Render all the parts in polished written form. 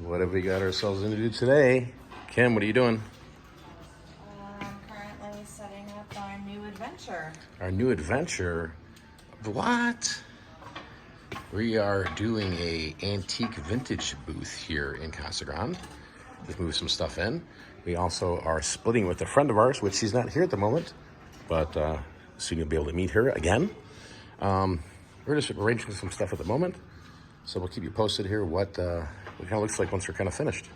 What have we got ourselves into today? Kim, what are you doing? I'm currently setting up our new adventure. Our new adventure? What? We are doing a antique vintage booth here in Casa Grande. Just move some stuff in. We also are splitting with a friend of ours, which she's not here at the moment, but soon you'll be able to meet her again. We're just arranging some stuff at the moment, so we'll keep you posted here what it kind of looks like once we're kind of finished.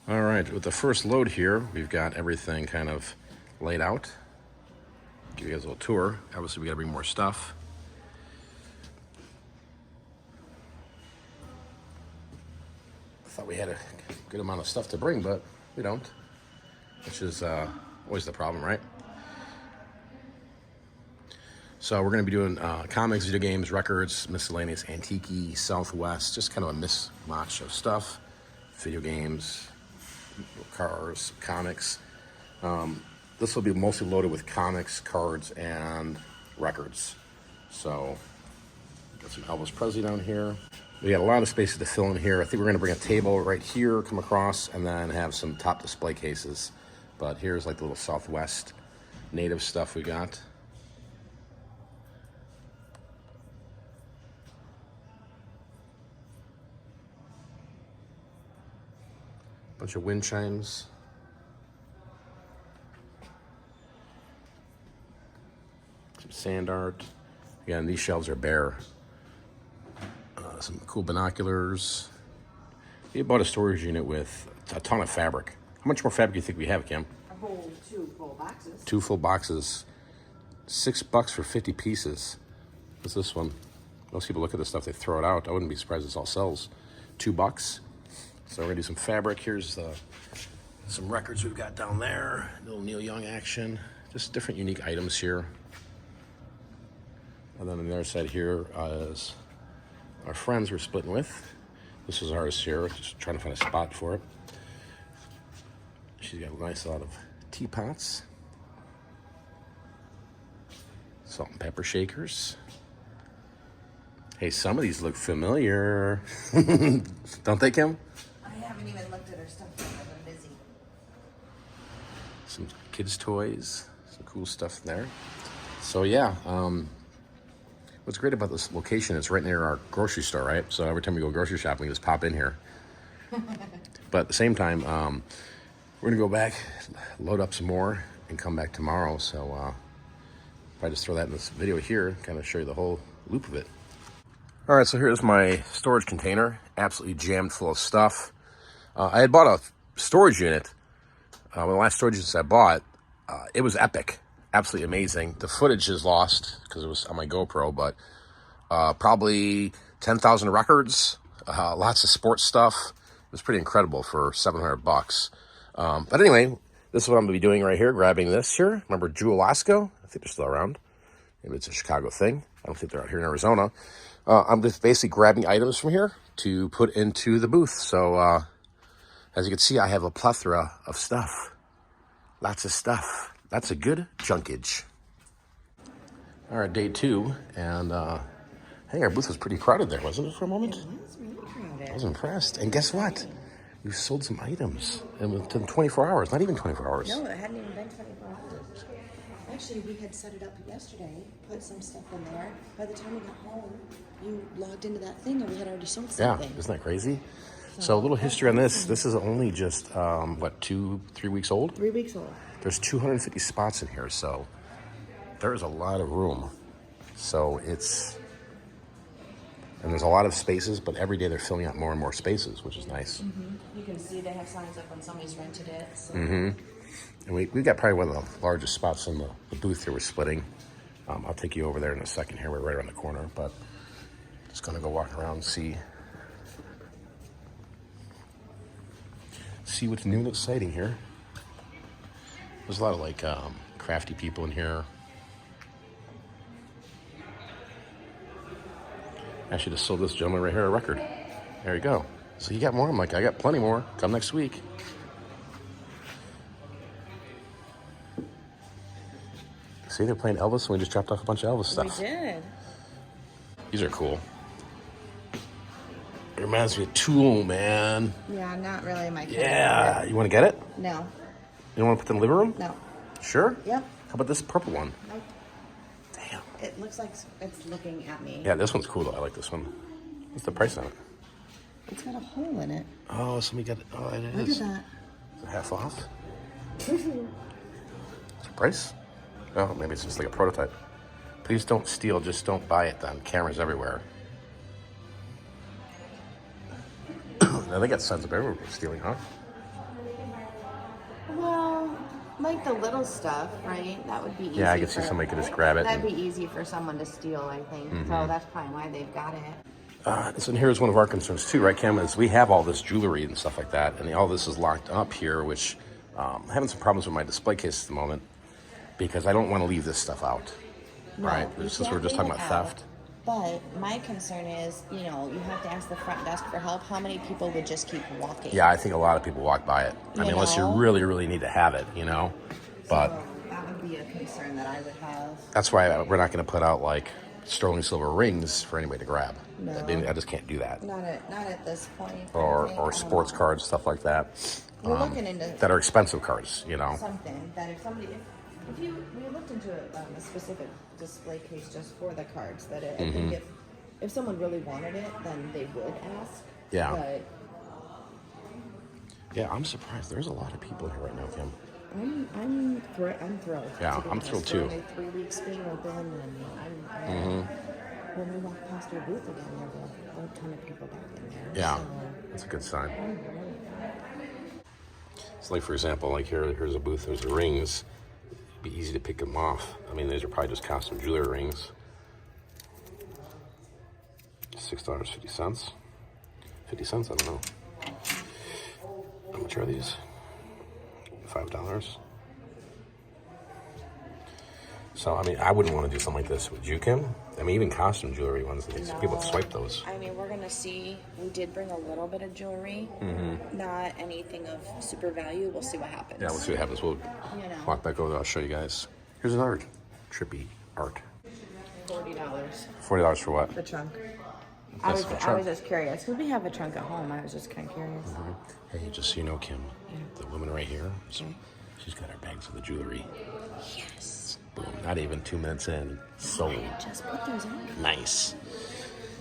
All right, with the first load here, we've got everything kind of laid out. Give you guys a little tour. Obviously, we got to bring more stuff. Thought we had a good amount of stuff to bring, but we don't, which is always the problem, right? So we're going to be doing comics, video games, records, miscellaneous, antique, Southwest, just kind of a mismatch of stuff. Video games, cars, comics. This will be mostly loaded with comics, cards, and records. So got some Elvis Presley down here. We got a lot of spaces to fill in here. I think we're going to bring a table right here, come across, and then have some top display cases. But here's like the little Southwest native stuff we got. Bunch of wind chimes. Some sand art. Again, these shelves are bare. Some cool binoculars. We bought a storage unit with a ton of fabric. How much more fabric do you think we have, Kim? A whole 2 full boxes. 2 full boxes. $6 for 50 pieces. What's this one? Most people look at this stuff, they throw it out. I wouldn't be surprised this all sells. $2. So we're gonna do some fabric. Here's some records we've got down there. A little Neil Young action. Just different unique items here. And then on the other side here is our friends we're splitting with. This is ours here, just trying to find a spot for it. She's got a nice lot of teapots. Salt and pepper shakers. Hey, some of these look familiar. Don't they, Kim? I haven't even looked at her stuff yet. I've been busy. Some kids' toys. Some cool stuff there. So yeah, what's great about this location is right near our grocery store, right? So every time we go grocery shopping, we just pop in here. But at the same time, we're gonna go back, load up some more, and come back tomorrow. So if I just throw that in this video here, kind of show you the whole loop of it. All right, so here's my storage container, absolutely jammed full of stuff. I had bought a storage unit. One of the last storage units I bought, it was epic. Absolutely amazing. The footage is lost because it was on my GoPro, but probably 10,000 records, lots of sports stuff. It was pretty incredible for $700. But anyway, this is what I'm gonna be doing right here, grabbing this here. Remember Jewel-Osco? I think they're still around. Maybe it's a Chicago thing. I don't think they're out here in Arizona. I'm just basically grabbing items from here to put into the booth. So as you can see, I have a plethora of stuff. Lots of stuff. That's a good junkage. All right, day 2, and hey, our booth was pretty crowded there, wasn't it, for a moment? It was really crowded. I was impressed. And guess what? We sold some items within 24 hours, not even 24 hours. No, it hadn't even been 24 hours. Actually, we had set it up yesterday, put some stuff in there. By the time we got home, you logged into that thing and we had already sold something. Yeah, isn't that crazy? So a little history on this. This is only just, what, 2-3 weeks old? 3 weeks old. There's 250 spots in here, so there's a lot of room. So and there's a lot of spaces, but every day they're filling out more and more spaces, which is nice. Mm-hmm. You can see they have signs up when somebody's rented it. So. Mm-hmm. And we've got probably one of the largest spots in the booth here we're splitting. I'll take you over there in a second here. We're right around the corner, but just gonna go walk around and see what's new and exciting here. There's a lot of like crafty people in here. Actually just sold this gentleman right here a record. There you go. So you got more? I'm like, I got plenty more. Come next week. See, they're playing Elvis, and we just dropped off a bunch of Elvis stuff. We did. These are cool. They're reminds me of Tool, man. Yeah, not really my kind. Yeah, you want to get it? No. You don't want to put it in the living room? No. Sure? Yep. How about this purple one? Nope. Damn. It looks like it's looking at me. Yeah, this one's cool though. I like this one. What's the price on it? It's got a hole in it. Oh, somebody got it. Oh, it Look is. at that. Is it half off? What's the price? Oh, maybe it's just like a prototype. Please don't steal. Just don't buy it then. Cameras everywhere. Now they got signs of everywhere stealing, huh? Well, like the little stuff, right? That would be easy. Yeah, I could see somebody could just grab it. That'd be easy for someone to steal, I think. So that's probably why they've got it. So here's one of our concerns too, right, Cam? Is we have all this jewelry and stuff like that, and all this is locked up here, which I'm having some problems with my display case at the moment because I don't want to leave this stuff out, right? you Since we're can't just talking leave about it out. theft. But my concern is, you have to ask the front desk for help. How many people would just keep walking? Yeah, I think a lot of people walk by it. I mean, unless you know? really, really need to have it, But So that would be a concern that I would have. that's why we're not going to put out like sterling silver rings for anybody to grab. No. I just can't do that. Not at this point. I Or think. I don't sports know. cards, stuff like that. We're looking into That are expensive cards, something that if somebody, if we looked into a specific display case just for the cards, that I think if someone really wanted it, then they would ask. Yeah. But Yeah, I'm surprised. There's a lot of people here right now, Kim. I'm thrilled. Yeah, to be I'm honest. thrilled, For too. only 3 weeks being open, and when we walk past our booth again, there were a ton of people back in there. Yeah, So that's a good sign. I'm really It's like, for example, like here's a booth, there's the rings. It'd be easy to pick them off. I mean, these are probably just costume jewelry rings. $6.50. 50 cents, I don't know. How much are these? $5. So, I mean, I wouldn't want to do something like this. Would you, Kim? I mean, even costume jewelry ones, people swipe those. I mean, we're gonna see. We did bring a little bit of jewelry, not anything of super value. We'll see what happens. Yeah, we'll see what happens. We'll walk back over there. I'll show you guys. Here's another trippy art. $40 $40 for what? the trunk. That's the trunk. was just curious because we have a trunk at home. I was just kind of curious. Hey, just so you know, Kim, the woman right here, she's got her bags of the jewelry. Yes. Boom, not even 2 minutes in, sold. Just put those on. Nice.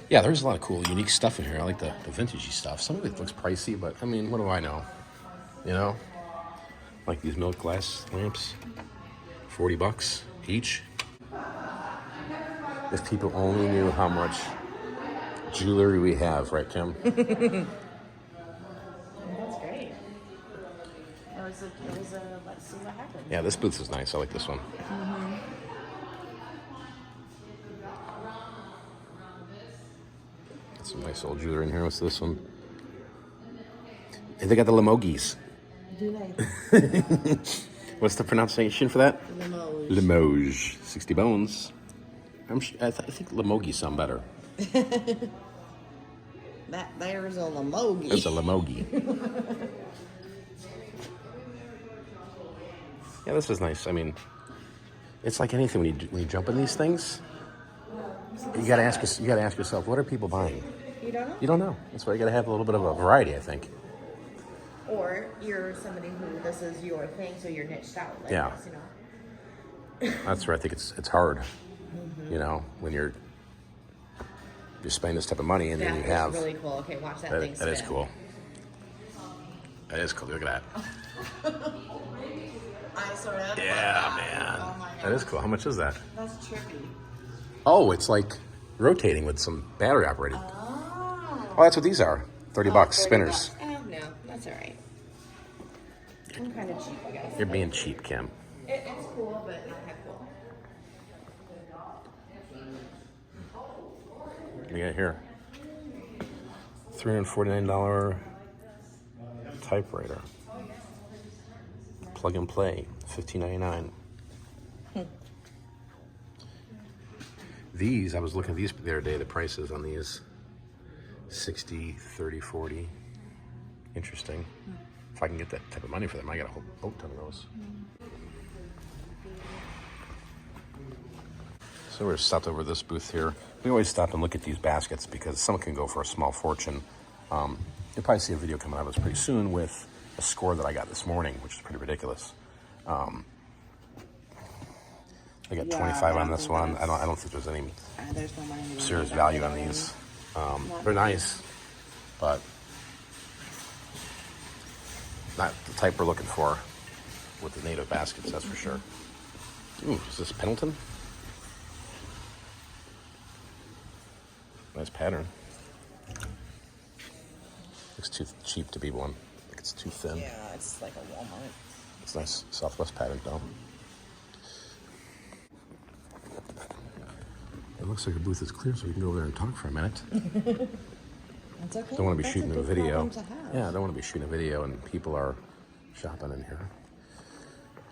Yeah, there's a lot of cool, unique stuff in here. I like the vintagey stuff. Some of it looks pricey, but I mean, what do I know? Like these milk glass lamps, $40 each. If people only knew how much jewelry we have, right, Kim? That's great. It was a let's see what happens. Yeah, this booth is nice. I like this one. Got some nice old jewelry in here. What's this one? And they got the Limoges. Do they? What's the pronunciation for that? Limoges. Limoges. 60 bones. I think Limoges sound better. There's a Limoges. It's a Limoges. Yeah, this is nice. I mean, it's like anything when you jump in these things. You gotta ask yourself, what are people buying? You don't know? You don't know. That's why you gotta have a little bit of a variety, I think. Or you're somebody who this is your thing, so you're niched out. Like Yeah. this, That's where I think it's hard. When you're spending this type of money and then you have really cool. Okay, watch that thing that is spin. cool. That is cool. Look at that. I sort of. Yeah, man. Oh my That is cool. How much is that? That's trippy. Oh, it's like rotating with some battery operated. Oh. Oh, that's what these are. $30 spinners. Oh no, that's all right. I'm kind of cheap, I guess. You're being cheap, Kim. It's cool, but not that cool. What do you got here? $349 typewriter. Plug and play, $15.99. These, I was looking at these the other day, the prices on these, 60, 30, 40. Interesting. If I can get that type of money for them, I got a whole boat ton of those. So we're stopped over this booth here. We always stop and look at these baskets because some can go for a small fortune. You'll probably see a video coming out of us pretty soon with a score that I got this morning, which is pretty ridiculous. I got 25 on this one. I don't think there's any There's no money serious value on these. They're nice, but not the type we're looking for with the native baskets, that's for sure. Ooh, is this Pendleton? Nice pattern. Looks too cheap to be one. I think it's too thin. Yeah, it's like a Walmart. It's nice Southwest pattern though. It looks like the booth is clear, so we can go over there and talk for a minute. That's okay. Don't want to be That's shooting a good video. problem to have. Yeah, I don't want to be shooting a video and people are shopping in here.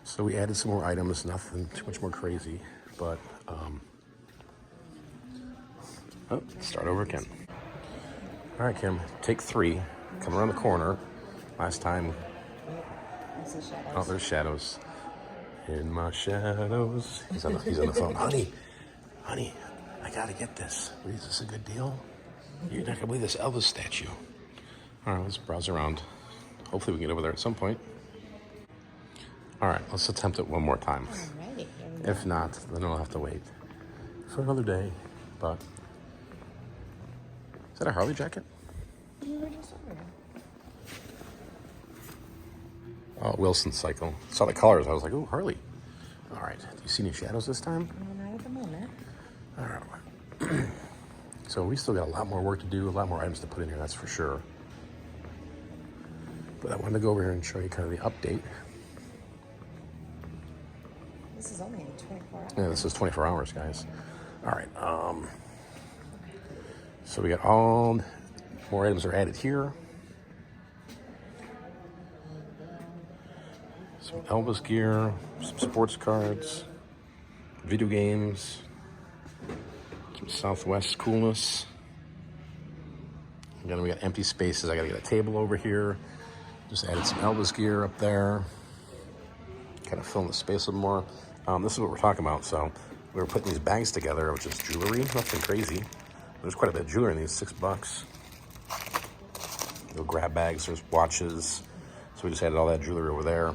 So we added some more items, nothing too much more crazy, but oh, start over again. All right, Kim, take 3. Come around the corner. Last time. That's the shadows. Oh, there's shadows. In my shadows. He's on the phone. Honey, I gotta get this. Is this a good deal? You're not gonna believe this Elvis statue. All right, let's browse around. Hopefully we can get over there at some point. All right, let's attempt it one more time. All right, here we go. If not, then I'll have to wait for another day. But is that a Harley jacket? We were just over there. Oh, Wilson cycle. Saw the colors. I was like, oh, Harley. All right. Do you see any shadows this time? No, not at the moment. All right. So we still got a lot more work to do, a lot more items to put in here, that's for sure. But I wanted to go over here and show you kind of the update. This is only 24 hours. Yeah, this is 24 hours, guys. All right. So we got all more items are added here. Some Elvis gear, some sports cards, video games, some Southwest coolness. Again, we got empty spaces. I gotta get a table over here. Just added some Elvis gear up there. Kind of filling the space a little more. This is what we're talking about. So we were putting these bags together, which is jewelry, nothing crazy. There's quite a bit of jewelry in these, $6. Little grab bags, there's watches. So we just added all that jewelry over there.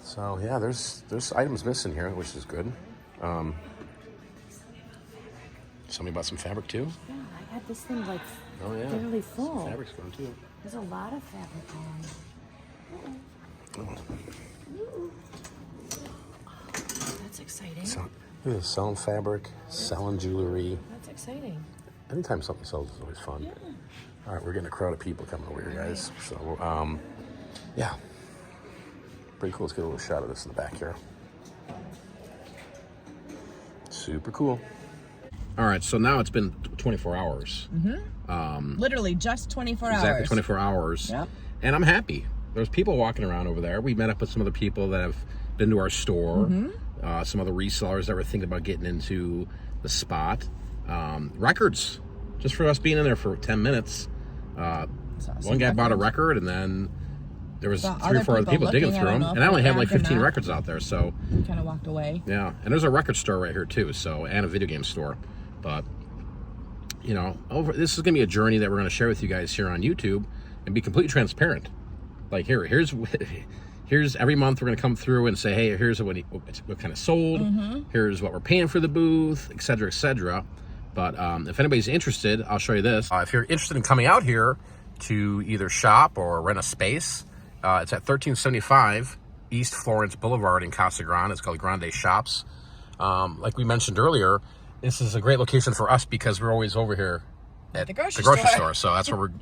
So yeah, there's items missing here, which is good. Somebody bought some fabric too? Yeah, I had this thing like Oh yeah. fairly full. Some fabric's going too. There's a lot of fabric on. That's exciting. So, look at this, selling fabric, selling jewelry. That's exciting. Anytime something sells is always fun. Yeah. All right, we're getting a crowd of people coming over here, guys. So, yeah. Pretty cool. Let's get a little shot of this in the back here. Super cool. All right, so now it's been 24 hours. Literally just 24 hours. Exactly 24 hours. Yep. And I'm happy. There's people walking around over there. We met up with some other people that have been to our store. Some other resellers that were thinking about getting into the spot. Records. Just for us being in there for 10 minutes. One guy bought a record, and then there was 3 or 4 other people digging through them. And I only had like 15 records out there, so. We kind of walked away. Yeah, and there's a record store right here too, so, and a video game store. But, you know, this is going to be a journey that we're going to share with you guys here on YouTube and be completely transparent. Like here's every month we're going to come through and say, hey, here's what kind of sold, here's what we're paying for the booth, etc., etc. But if anybody's interested, I'll show you this. If you're interested in coming out here to either shop or rent a space, it's at 1375 East Florence Boulevard in Casa Grande. It's called Grande Shops. Like we mentioned earlier, this is a great location for us because we're always over here at the grocery store. So that's where we're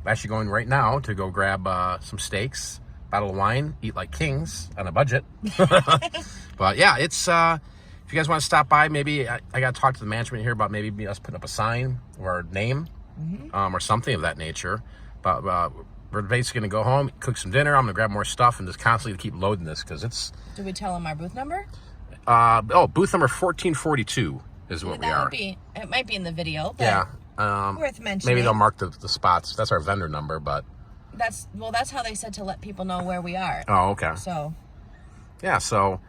actually going right now to go grab some steaks, bottle of wine, eat like kings on a budget. But yeah, it's if you guys want to stop by, maybe I got to talk to the management here about maybe us putting up a sign or our name or something of that nature. But we're basically going to go home, cook some dinner. I'm going to grab more stuff and just constantly keep loading this because it's... Did we tell them our booth number? Booth number 1442 is what we are. It might be in the video, but yeah. worth mentioning. Maybe they'll mark the spots. That's our vendor number, but... That's how they said to let people know where we are. Oh, okay. So... Yeah, so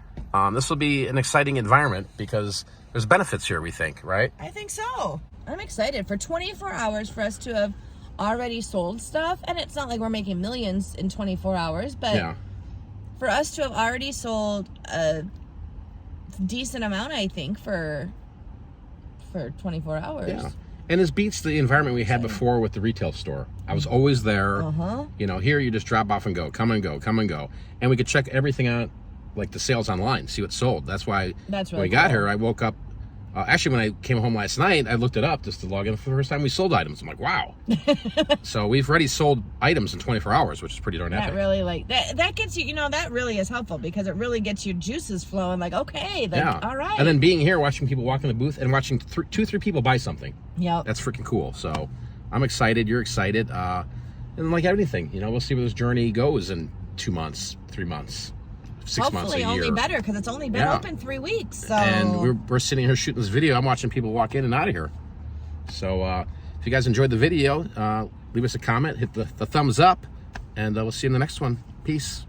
this will be an exciting environment because there's benefits here, we think, right? I think so. I'm excited for 24 hours for us to have already sold stuff, and it's not like we're making millions in 24 hours, but Yeah. for us to have already sold a decent amount, I think, for 24 hours. Yeah. And this beats the environment we had before with the retail store. I was always there. You know, here you just drop off and go, come and go, come and go. And we could check everything out, like the sales online, see what's sold. That's why That's when really we got cool. here, I woke up. Actually, when I came home last night, I looked it up just to log in for the first time. We sold items. I'm like, wow. So we've already sold items in 24 hours, which is pretty darn epic. That really, like, that gets you, you know, that really is helpful because it really gets your juices flowing. Like, okay, like, Yeah. all right. And then being here, watching people walk in the booth and watching 2-3 people buy something. Yep. That's freaking cool. So I'm excited. You're excited. And like everything, you know, we'll see where this journey goes in 2 months, 3 months, 6 months, Hopefully a year. only better because it's only been Yeah. open 3 weeks. So And we're sitting here shooting this video. I'm watching people walk in and out of here. So if you guys enjoyed the video, leave us a comment, hit the thumbs up, and we'll see you in the next one. Peace.